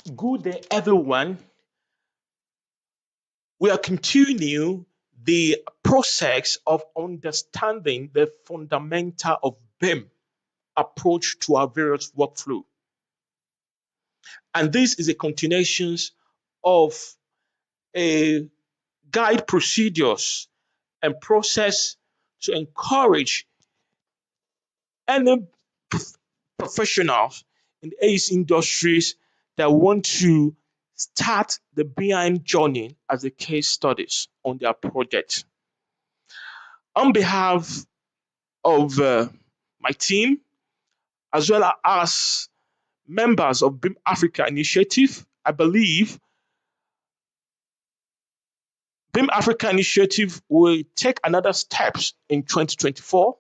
Good day, everyone. We are continuing the process of understanding the fundamental of BIM approach to our various workflow. And this is a continuation of a guide procedures and process to encourage any professionals in the AEC industries that want to start the BIM journey as a case studies on their project. On behalf of my team, as well as members of BIM Africa Initiative, I believe BIM Africa Initiative will take another steps in 2024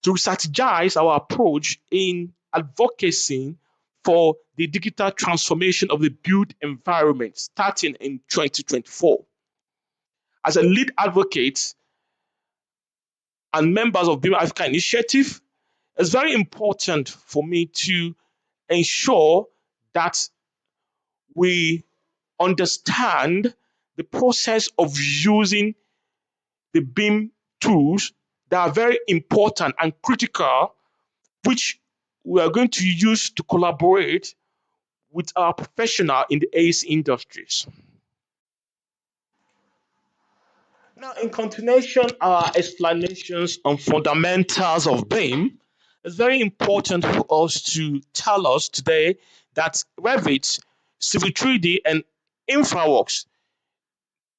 to strategize our approach in advocacy for the digital transformation of the built environment starting in 2024. As a lead advocate and members of BIM Africa Initiative, it's very important for me to ensure that we understand the process of using the BIM tools that are very important and critical, which we are going to use to collaborate with our professional in the AEC industries. Now, in continuation, our explanations on fundamentals of BIM, it's very important for us to tell us today that Revit, Civil 3D, and Infraworks,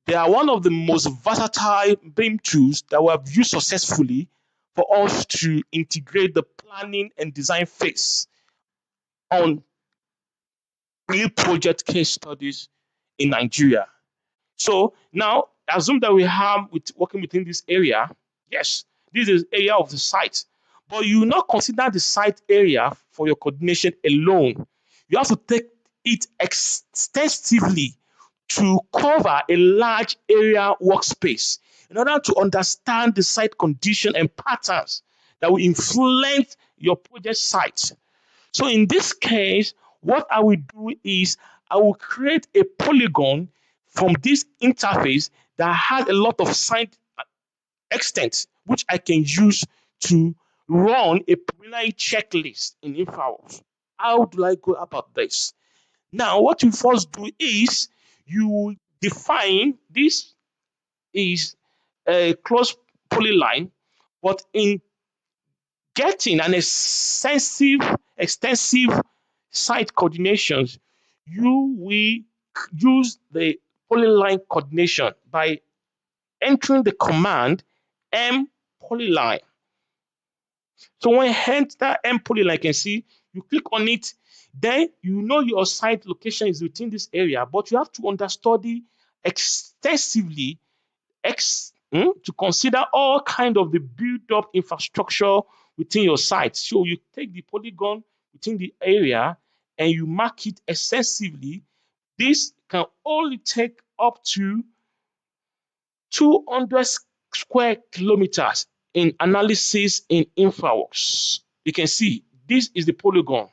they are one of the most versatile BIM tools that we have used successfully for us to integrate the planning and design phase on real project case studies in Nigeria. So now assume that we have with working within this area. Yes, this is area of the site, but you will not consider the site area for your coordination alone. You have to take it extensively to cover a large area workspace in order to understand the site condition and patterns that will influence your project site. So in this case, what I will do is I will create a polygon from this interface that has a lot of site extent, which I can use to run a preliminary checklist in Infraworks. How do I go about this? Now, what you first do is you define this is a closed polyline, but in getting an extensive site coordinations, you will use the polyline coordination by entering the command m polyline. So when you enter m polyline, you can see you click on it, then you know your site location is within this area, but you have to understudy extensively to consider all kind of the built up infrastructure within your site. So you take the polygon within the area and you mark it extensively. This can only take up to 200 square kilometers in analysis in Infraworks. You can see this is the polygon.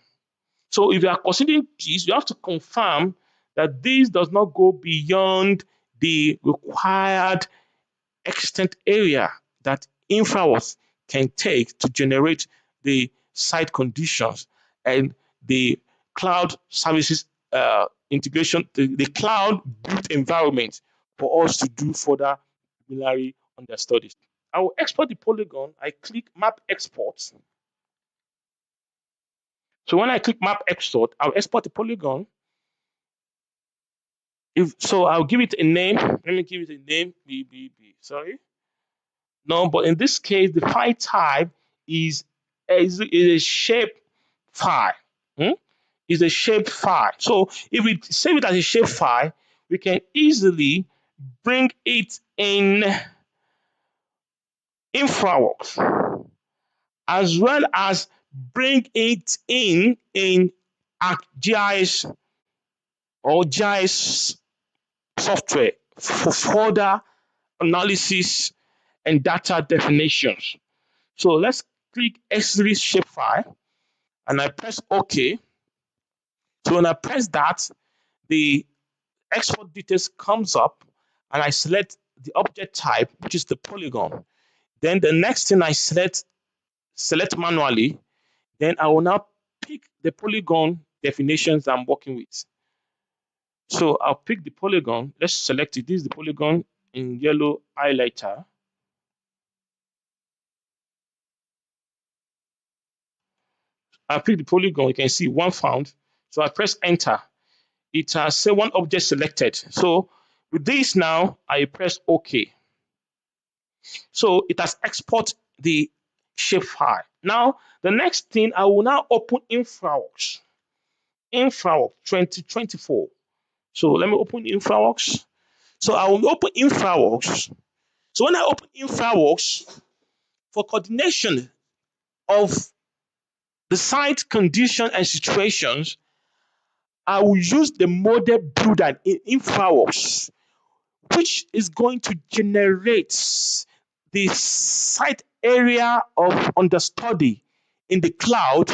So if you are considering this, you have to confirm that this does not go beyond the required extent area that Infraworks can take to generate the site conditions and the cloud services integration, the cloud built environment for us to do further preliminary understudies. I will export the polygon. I click map export. So when I click map export, I'll export the polygon. I'll give it a name. Let me give it a name. BBB. Sorry. No, but in this case, the file type is a shape file. Is a shape file. So if we save it as a shape file, we can easily bring it in Infraworks, as well as bring it in ArcGIS or GIS software for further analysis and data definitions. So let's click S3 shapefile and I press OK. So when I press that, the export details comes up and I select the object type, which is the polygon. Then the next thing I select manually, then I will now pick the polygon definitions I'm working with. So I'll pick the polygon. Let's select it. This is the polygon in yellow highlighter. I pick the polygon. You can see one found. So I press enter. It has say one object selected. So with this now, I press OK. So it has export the shapefile. Now the next thing, I will now open Infraworks. Infraworks 2024. So let me open Infraworks. So I will open Infraworks. So when I open Infraworks, for coordination of the site condition and situations, I will use the model builder in Infraworks, which is going to generate the site area of understudy in the cloud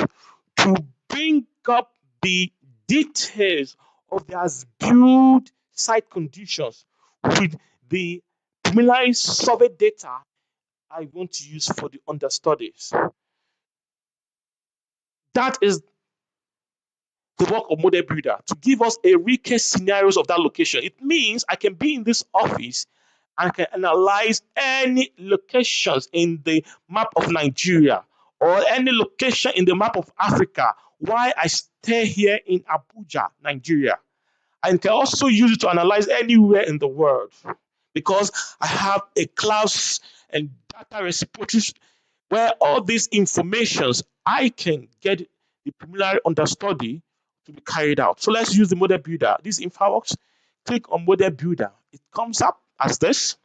to bring up the details of the as-built site conditions with the preliminary survey data I want to use for the understudies. That is the work of model builder, to give us a real case scenarios of that location. It means I can be in this office and can analyze any locations in the map of Nigeria or any location in the map of Africa while I stay here in Abuja, Nigeria. And can also use it to analyze anywhere in the world because I have a class and data repository where all these informations I can get the preliminary understudy to be carried out. So let's use the model builder. This Infraworks, click on model builder. It comes up as this.